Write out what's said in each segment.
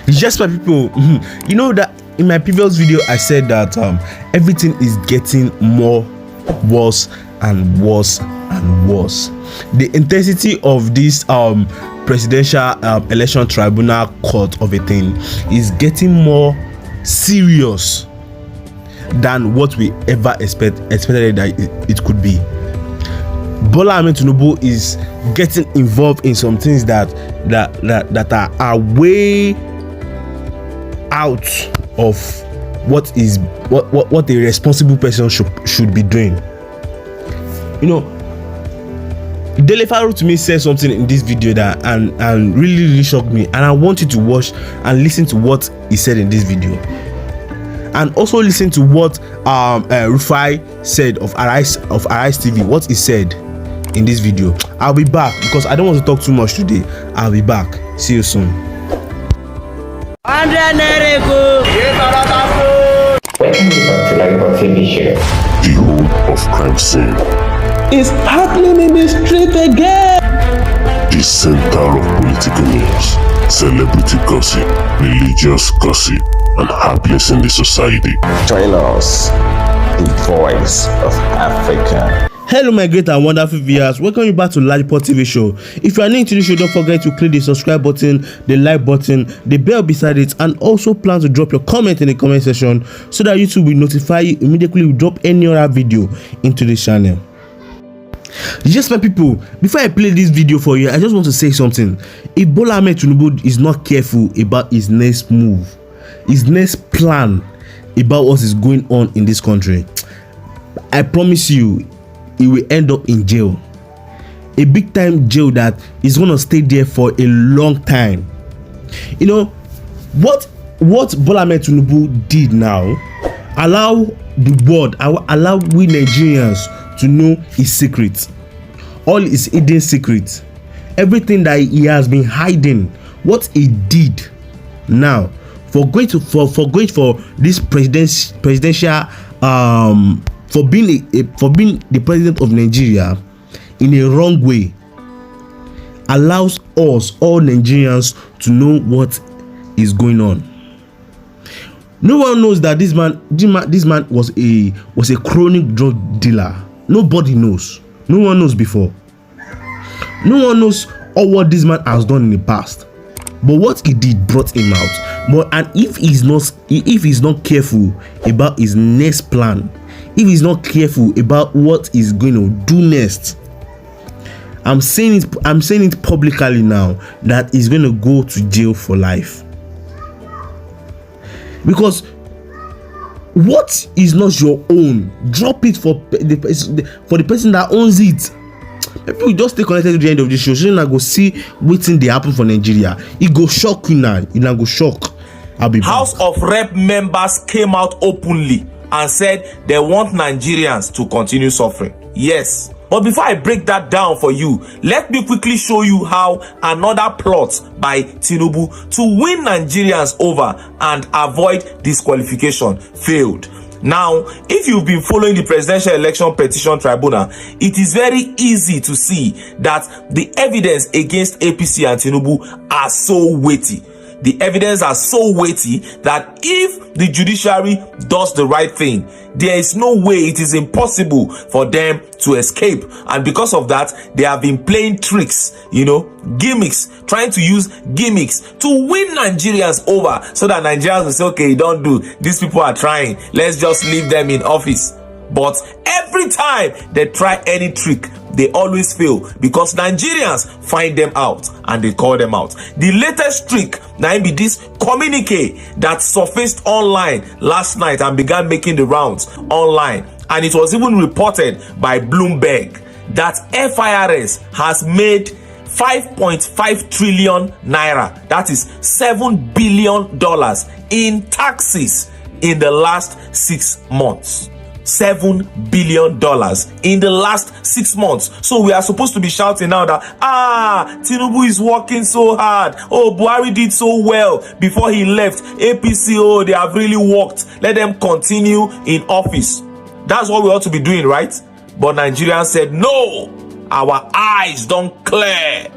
Yes, my people. You know that in my previous video I said that everything is getting more worse and worse and worse. The intensity of this presidential election tribunal court of a thing is getting more serious than what we ever expected that it could be. Bola Tinubu is getting involved in some things that are way out of what a responsible person should be doing. You know, Dele farotimi said something in this video that and really shocked me, and I want you to watch and listen to what he said in this video, and also listen to what Rufai said of Arise TV, what he said in this video. I'll be back because I don't want to talk too much today. I'll be back. See you soon. Welcome to LAJUPOG TV show. The home of crime scene. It's happening in the street again. The center of political news, celebrity gossip, religious gossip, and happenings in the society. Join us, the voice of Africa. Hello my great and wonderful viewers, welcome you back to LAJUPOG TV show. If you are new to the show, don't forget to click the subscribe button, the like button, the bell beside it, and also plan to drop your comment in the comment section so that YouTube will notify you immediately we drop any other video into this channel. Yes my people, before I play this video for you, I just want to say something. If Bola Tinubu is not careful about his next move, his next plan about what is going on in this country, I promise you he will end up in jail, a big time jail that is going to stay there for a long time. You know what Bola Tinubu did now, allow the world, allow we Nigerians to know his secrets, all his hidden secrets, everything that he has been hiding, what he did now for going for this presidential for being the president of Nigeria in a wrong way, allows us all Nigerians to know what is going on. No one knows that this man was a chronic drug dealer. Nobody knows. No one knows before. No one knows all what this man has done in the past. But what he did brought him out. And if he's not careful about his next plan, if he's not careful about what he's going to do next, I'm saying it publicly now that he's going to go to jail for life. Because what is not your own, drop it for the person that owns it. People just stay connected to the end of the show, so you go see wetin dey happen for Nigeria. It go shock you now. You go shock. I'll be back. House of Rep members came out openly and said they want Nigerians to continue suffering. Yes. But before I break that down for you, let me quickly show you how another plot by Tinubu to win Nigerians over and avoid disqualification failed. Now, if you've been following the Presidential Election Petition Tribunal, it is very easy to see that the evidence against APC and Tinubu are so weighty. The evidence are so weighty that if the judiciary does the right thing, there is no way, it is impossible for them to escape. And because of that, they have been playing tricks, gimmicks, trying to use gimmicks to win Nigerians over so that Nigerians will say, okay, don't do, these people are trying, let's just leave them in office. But every time they try any trick, they always fail because Nigerians find them out and they call them out. The latest trick now be this communique that surfaced online last night and began making the rounds online, and it was even reported by Bloomberg that FIRS has made 5.5 trillion naira, that is $7 billion in taxes in the last 6 months. $7 billion in the last 6 months. So we are supposed to be shouting now that Tinubu is working so hard. Oh, Buhari did so well before he left. APC, oh, they have really worked. Let them continue in office. That's what we ought to be doing, right? But Nigerians said no. Our eyes don't clear.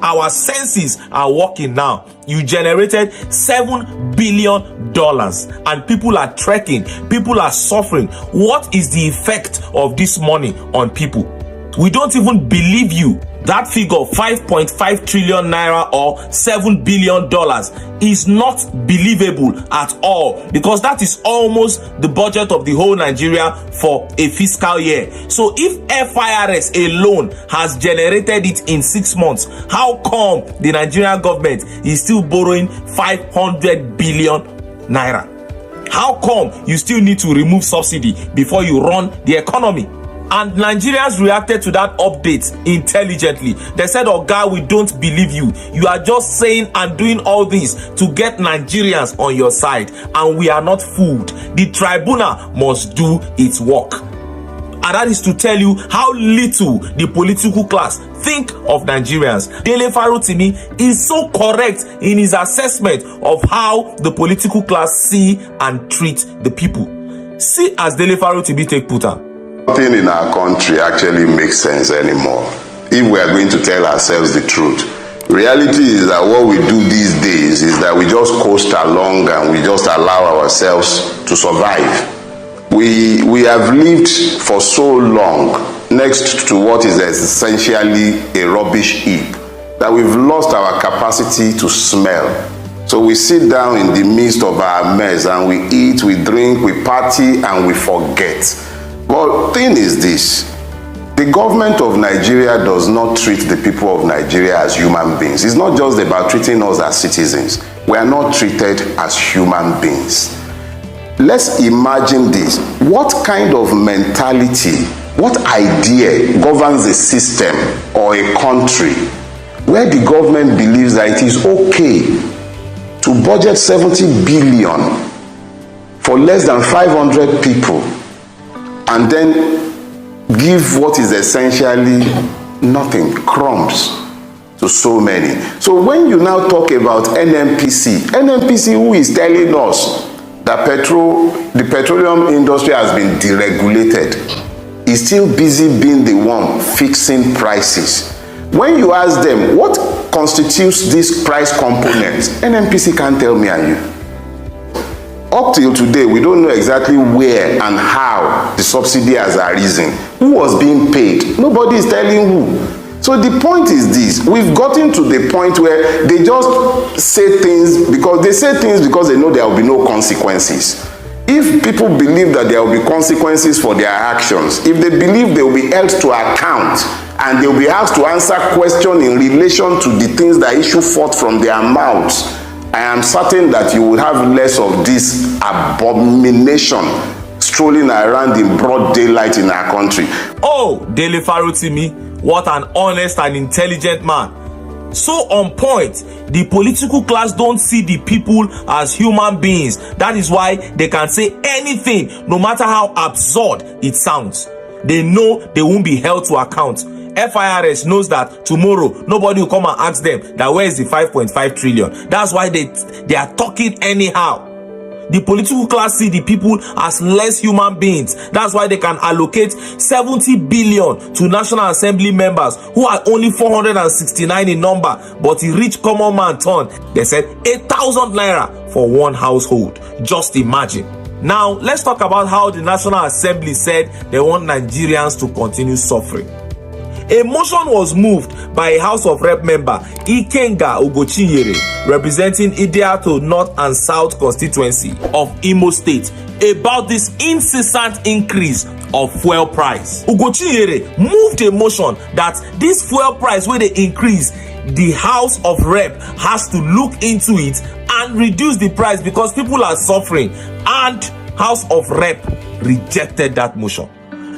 our senses are working now. You generated $7 billion and people are trekking, people are suffering. What is the effect of this money on people? We don't even believe you. That figure, 5.5 trillion naira or $7 billion, is not believable at all, because that is almost the budget of the whole Nigeria for a fiscal year. So if FIRS alone has generated it in 6 months, how come the Nigerian government is still borrowing 500 billion naira? How come you still need to remove subsidy before you run the economy? And Nigerians reacted to that update intelligently. They said, "Oh God, we don't believe you. You are just saying and doing all this to get Nigerians on your side, and we are not fooled. The tribunal must do its work." And that is to tell you how little the political class think of Nigerians. Dele Farotimi is so correct in his assessment of how the political class see and treat the people. See as Dele Farotimi take put am. Nothing in our country actually makes sense anymore if we are going to tell ourselves the truth. Reality is that what we do these days is that we just coast along and we just allow ourselves to survive. We have lived for so long next to what is essentially a rubbish heap that we've lost our capacity to smell. So we sit down in the midst of our mess and we eat, we drink, we party, and we forget. But thing is this: the government of Nigeria does not treat the people of Nigeria as human beings. It's not just about treating us as citizens. We are not treated as human beings. Let's imagine this. What kind of mentality, what idea governs a system or a country where the government believes that it is okay to budget 70 billion for less than 500 people and then give what is essentially nothing, crumbs, to so many? So when you now talk about NNPC, who is telling us that the petroleum industry has been deregulated, is still busy being the one fixing prices. When you ask them what constitutes this price component, NNPC can't tell me and you. Up till today, we don't know exactly where and how the subsidy has arisen. Who was being paid? Nobody is telling who. So the point is this: we've gotten to the point where they just say things because they know there will be no consequences. If people believe that there will be consequences for their actions, if they believe they will be held to account and they will be asked to answer questions in relation to the things that issue forth from their mouths, I am certain that you will have less of this abomination strolling around in broad daylight in our country. Oh, Dele Farotimi, what an honest and intelligent man. So on point. The political class don't see the people as human beings. That is why they can say anything, no matter how absurd it sounds. They know they won't be held to account. FIRS knows that tomorrow nobody will come and ask them that where is the 5.5 trillion. That's why they are talking anyhow. The political class see the people as less human beings. That's why they can allocate 70 billion to National Assembly members who are only 469 in number, but a rich common man turn. They said 8,000 naira for one household. Just imagine. Now let's talk about how the National Assembly said they want Nigerians to continue suffering. A motion was moved by a House of Rep member, Ikenga Ugochinyere, representing Idiato North and South constituency of Imo State, about this incessant increase of fuel price. Ugochinyere moved a motion that this fuel price, where they increase, the House of Rep has to look into it and reduce the price because people are suffering, and House of Rep rejected that motion.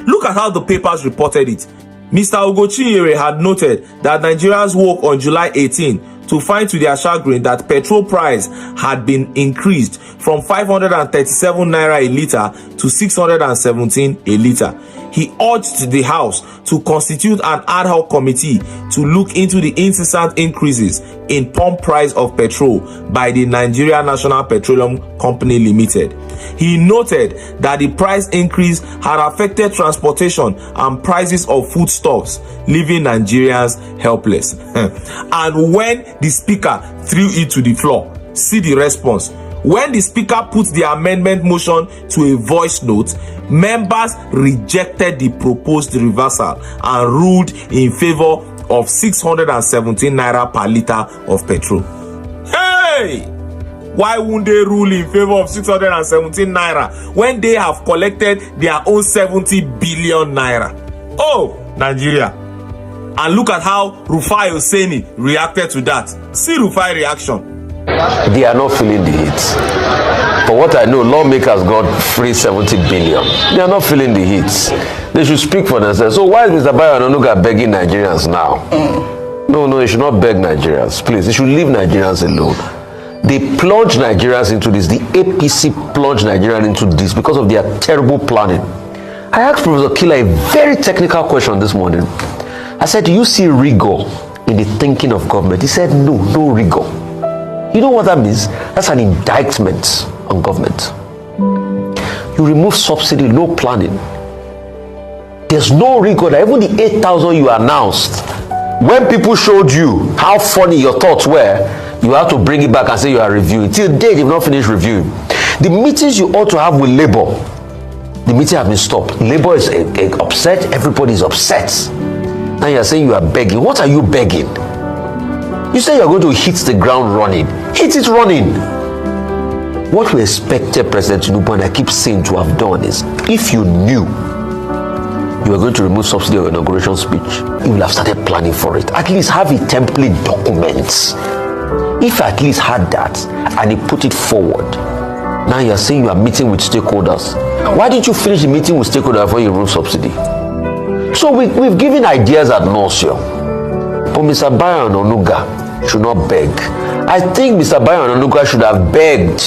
Look at how the papers reported it. Mr. Ugochinyere had noted that Nigerians woke on July 18 to find to their chagrin that petrol price had been increased from 537 naira a litre to 617 a litre. he urged the House to constitute an ad hoc committee to look into the incessant increases in pump price of petrol by the Nigeria National Petroleum Company Limited. He noted that the price increase had affected transportation and prices of foodstuffs, leaving Nigerians helpless. And when the speaker threw it to the floor, see the response. When the speaker put the amendment motion to a voice note, members rejected the proposed reversal and ruled in favor of 617 naira per litre of petrol. Hey! Why won't they rule in favor of 617 naira when they have collected their own 70 billion naira? Oh, Nigeria. And look at how Rufai Oseni reacted to that. See Rufai reaction. They are not feeling the heat. For what I know, lawmakers got free 70 billion. They are not feeling the heat. They should speak for themselves. So why is Mr. Bayo Onanuga begging Nigerians now? No, he should not beg Nigerians. Please, they should leave Nigerians alone. They plunged Nigerians into this. The APC plunged Nigerians into this because of their terrible planning. I asked Professor Killer a very technical question this morning. I said, do you see rigor in the thinking of government? He said, no rigor. You know what that means? That's an indictment on government. You remove subsidy, no planning. There's no rigor. Even the 8,000 you announced, when people showed you how funny your thoughts were, you have to bring it back and say you are reviewing. Till date, you've not finished reviewing. The meetings you ought to have with Labour, the meeting have been stopped. Labour is upset. Everybody is upset. Now you are saying you are begging. What are you begging? You say you're going to hit the ground running. Hit it running. What we expected President Tinubu, and I keep saying, to have done is, if you knew you were going to remove subsidy of your inauguration speech, you will have started planning for it. At least have a template document. If I at least had that and he put it forward, now you're saying you are meeting with stakeholders. Why didn't you finish the meeting with stakeholders before you remove subsidy? So we've given ideas ad nauseam. But Mr. Bayo Onanuga should not beg. I think Mr. Bayo Onanuga should have begged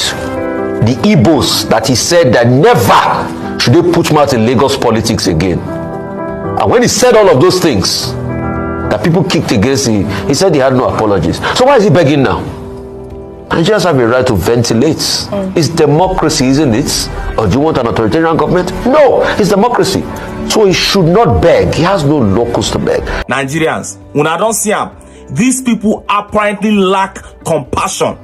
the Igbos that he said that never should they put mouth in Lagos politics again. And when he said all of those things that people kicked against him, he said he had no apologies. So why is he begging now? Nigerians have a right to ventilate. It's democracy, isn't it? Or do you want an authoritarian government? No, it's democracy. So he should not beg. He has no locus to beg. Nigerians, when I don't see them, these people apparently lack compassion.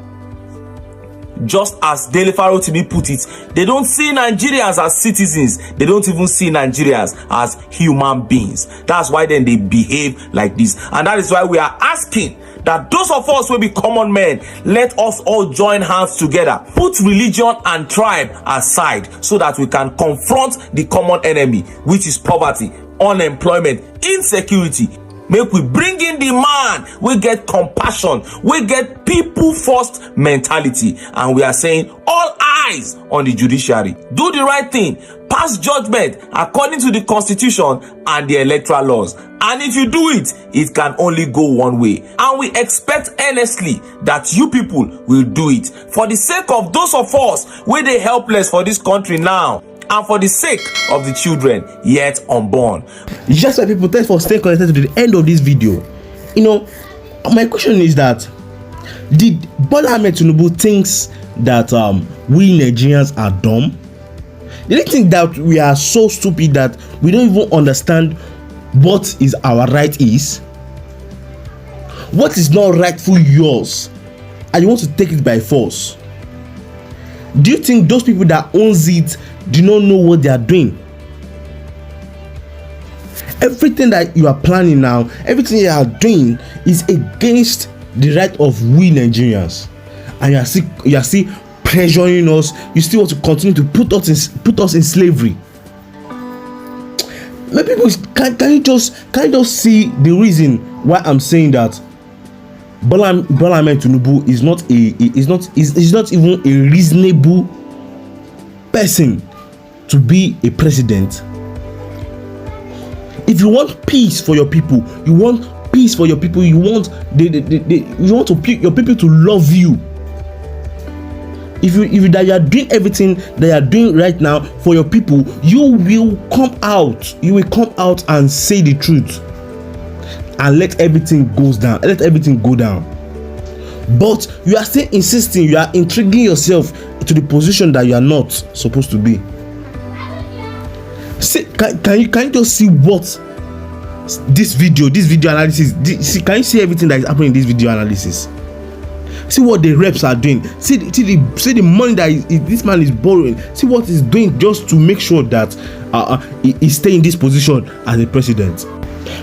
Just as Dele farotimi put it, they don't see Nigerians as citizens. They don't even see Nigerians as human beings. That's why then they behave like this. And that is why we are asking that those of us will be common men, let us all join hands together. Put religion and tribe aside so that we can confront the common enemy, which is poverty, unemployment, insecurity. Make we bring in the man, we get compassion, we get people first mentality, and we are saying all eyes on the judiciary. Do the right thing, pass judgment according to the constitution and the electoral laws. And if you do it, it can only go one way. And we expect earnestly that you people will do it for the sake of those of us where they helpless for this country now, and for the sake of the children yet unborn. Just like people, thanks for staying connected to the end of this video. You know, my question is that did Bola Tinubu thinks that we Nigerians are dumb? Did he think that we are so stupid that we don't even understand what is our right is? What is not rightful yours, and you want to take it by force? Do you think those people that owns it do not know what they are doing? Everything that you are planning now, everything you are doing is against the right of we Nigerians, and you are still pressuring us. You still want to continue to put us in slavery. Maybe people, can you just see the reason why I'm saying that Bola Tinubu is not even a reasonable person to be a president? If you want peace for your people, you want your people to love you. if you that you are doing everything that you are doing right now for your people, you will come out and say the truth and let everything go down. But you are still insisting, you are intriguing yourself to the position that you are not supposed to be. See, can you just see what this video analysis, can you see everything that is happening in this video analysis? See what the reps are doing. See the money that this man is borrowing. See what he's doing just to make sure that he stay in this position as a president.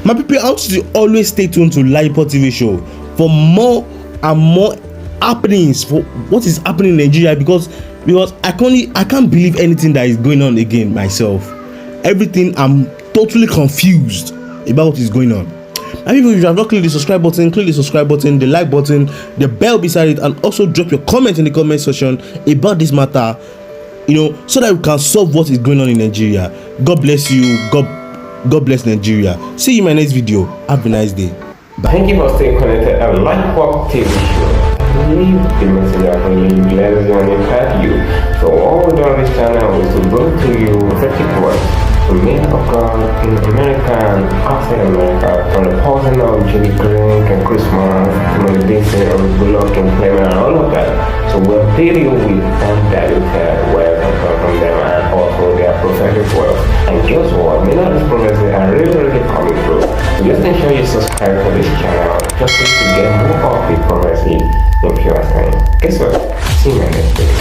My people, I want you to always stay tuned to LAJUPOG TV show for more and more happenings for what is happening in Nigeria, because I can't believe anything that is going on again myself. Everything, I'm totally confused about what is going on. And if you have not clicked the subscribe button, click the subscribe button, the like button, the bell beside it, and also drop your comment in the comment section about this matter, so that we can solve what is going on in Nigeria. God bless you. God bless Nigeria. See you in my next video. Have a nice day. Bye. Thank you for staying connected at LAJUPOG TV show. Leave the message of really bless you and impact you. So all we do on this channel is to bring to you prophetic words from men of God in America and outside America, from the pausing of Judy Green and Christmas, from the dancing of Bola and Clement and all of that. So we'll update you with undiluted words from them and also their prophetic words. And guess what? Many of these prophecies are really coming through. So just ensure you subscribe to this channel just to get more of the prophecy in pure time. Guess what? See you in my next video.